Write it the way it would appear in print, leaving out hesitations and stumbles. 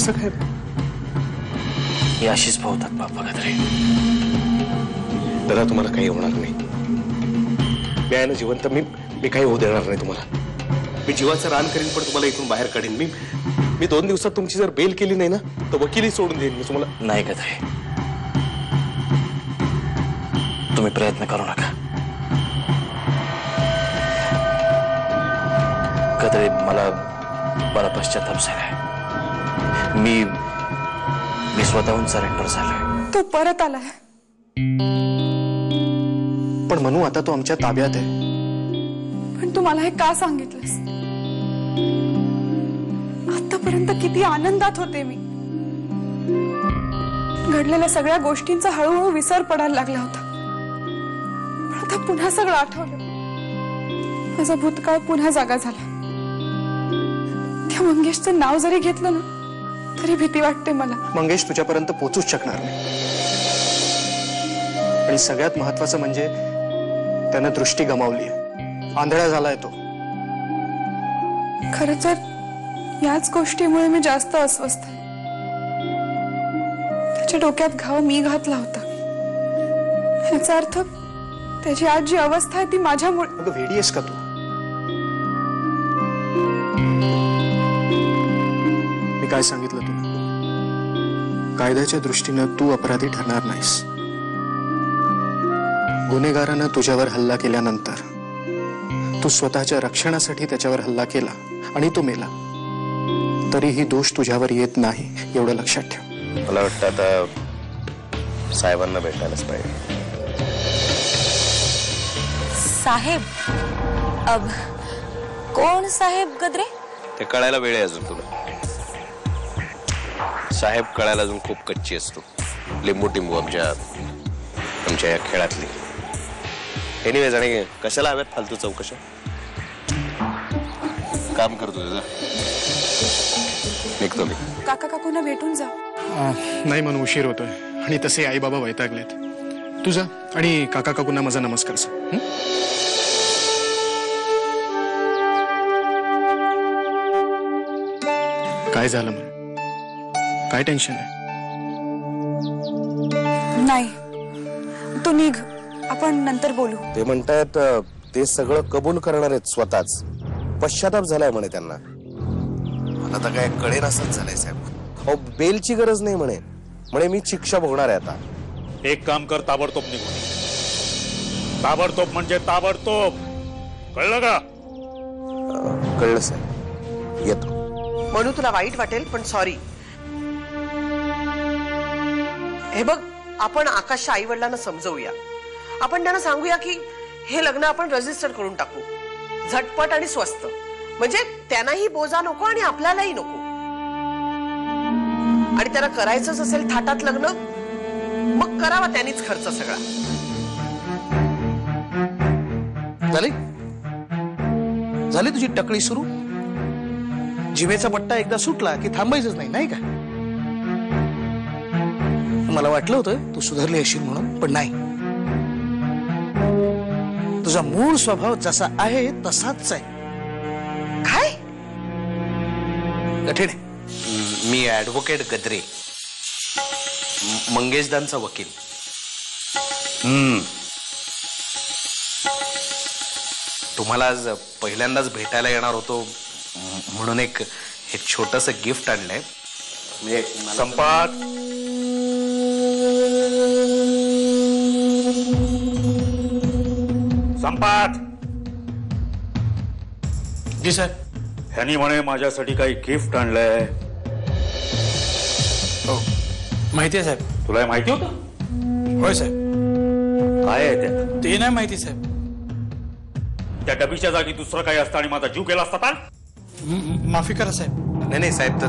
कसं काय? ही अशीच पोहतात बाप्पा गद्रे. दादा तुम्हाला काही होणार नाही. मी आहे ना जिवंत. मी काही होऊ देणार नाही तुम्हाला. मी जीवाचं रान करीन पण तुम्हाला इथून बाहेर काढीन. मी 2 दिवसात तुमची जर बेल केली नाही ना तर वकिली सोडून देईन मी तुम्हाला. नाही गद्रे, तुम्ही प्रयत्न करू नका. गद्रे मला पश्चाताप झालाय. मी स्वतःहून सरेंडर झालोय. तो परत आलाय. पण मनू आता तो आमच्या ताब्यात आहे. पण तू मला हे का सांगितलंस? आतापर्यंत किती आनंदात होते मी. घडलेल्या सगळ्या गोष्टींचा हळूहळू विसर पडायला लागला होता. पण आता पुन्हा सगळं आठवलं. माझा भूतकाळ पुन्हा जागा झाला. त्या मंगेशचं नाव जरी घेतलं ना तरी भीती वाटते मला. मंगेश तुझ्यापर्यंत पोहोचूच शकणार नाही. आणि सगळ्यात महत्वाचं म्हणजे त्यानं दृष्टी गमावली. आंधळा झालाय तो. खरं तर याच गोष्टीमुळे मी जास्त अस्वस्थ आहे. त्याच्या डोक्यात घाव मी घातला होता. याचा अर्थ त्याची आज जी अवस्था आहे ती माझ्यामुळे. अगं वेडी आहेस का तू? मी काय सांगितलं तुला? कायद्याच्या दृष्टीनं तू अपराधी ठरणार नाहीस. गुन्हेगारानं तुझ्यावर हल्ला केल्यानंतर तू स्वतःच्या रक्षणासाठी त्याच्यावर हल्ला केला आणि तो मेला तरीही दोष तुझ्यावर येत नाही, एवढं लक्षात ठेव. मला वाटतं आता साहेबांना भेटायलाच पाहिजे. साहेब? अब कोण साहेब गद्रे? ते कळायला वेळ आहे अजून तुला. साहेब कळायला अजून खूप कच्ची असतो. लिंबू टिंबू आमच्या या खेळातली. एनिवेज, आणि कशाला हव्यात फालतू चौकशा? काम करतो तुझं. निघतो मी. काका काकूंना भेटून जा. नाही म्हणून उशीर होतोय आणि तसे आई बाबा वैतागलेत. तू जा आणि काका काकूंना माझा नमस्कार सांग. काय झालं मग? काय टेन्शन आहे? नाही, तू निघ, आपण नंतर बोलू. ते म्हणतायत ते सगळं कबूल करणार आहेत स्वतःच. पश्चाताप झालाय म्हणे त्यांना. मला तर काय कळेन असंच झालंय साहेब. अहो बेलची गरज नाही म्हणे मी शिक्षा भोगणार आहे आता. एक काम कर, ताबडतोब निघून. ताबडतोब म्हणजे ताबडतोब, कळलं का? कळलं साहेब, येतो. म्हणून तुला वाईट वाटेल पण सॉरी. हे बघ, आपण आकाशच्या आई वडिलांना समजवूया. आपण त्यांना सांगूया की हे लग्न आपण रजिस्टर करून टाकू, झटपट आणि स्वस्त. म्हणजे त्यांनाही बोजा नको आणि आपल्यालाही नको. आणि त्याला करायचंच असेल थाटात लग्न, मग करावा त्यांनीच खर्च सगळा. झाली तुझी टकळी सुरू. जिभेचा पट्टा एकदा सुटला की थांबायचंच नाही, नाही का? मला वाटलं होतं तू सुधारली असेल म्हणून, पण नाही. तुझा मूळ स्वभाव जसा आहे तसाच आहे. काय? कठीण आहे. मी ऍडव्होकेट गद्रे, मंगेशदांचा वकील. तुम्हाला आज पहिल्यांदाच भेटायला येणार होतो म्हणून एक छोटस गिफ्ट आणलंय. संपात, संपात. जी साहेब. ह्यानी म्हणे माझ्यासाठी काही गिफ्ट आणलंय. हो माहिती आहे साहेब. तुला हे माहिती होतं? होय साहेब. काय आहे त्यात? ते नाही माहिती साहेब. त्या डबीच्या जागी दुसरं काही असतं आणि माझा जीव गेला असता तर? माफी करा साहेब. नाही साहेब, तर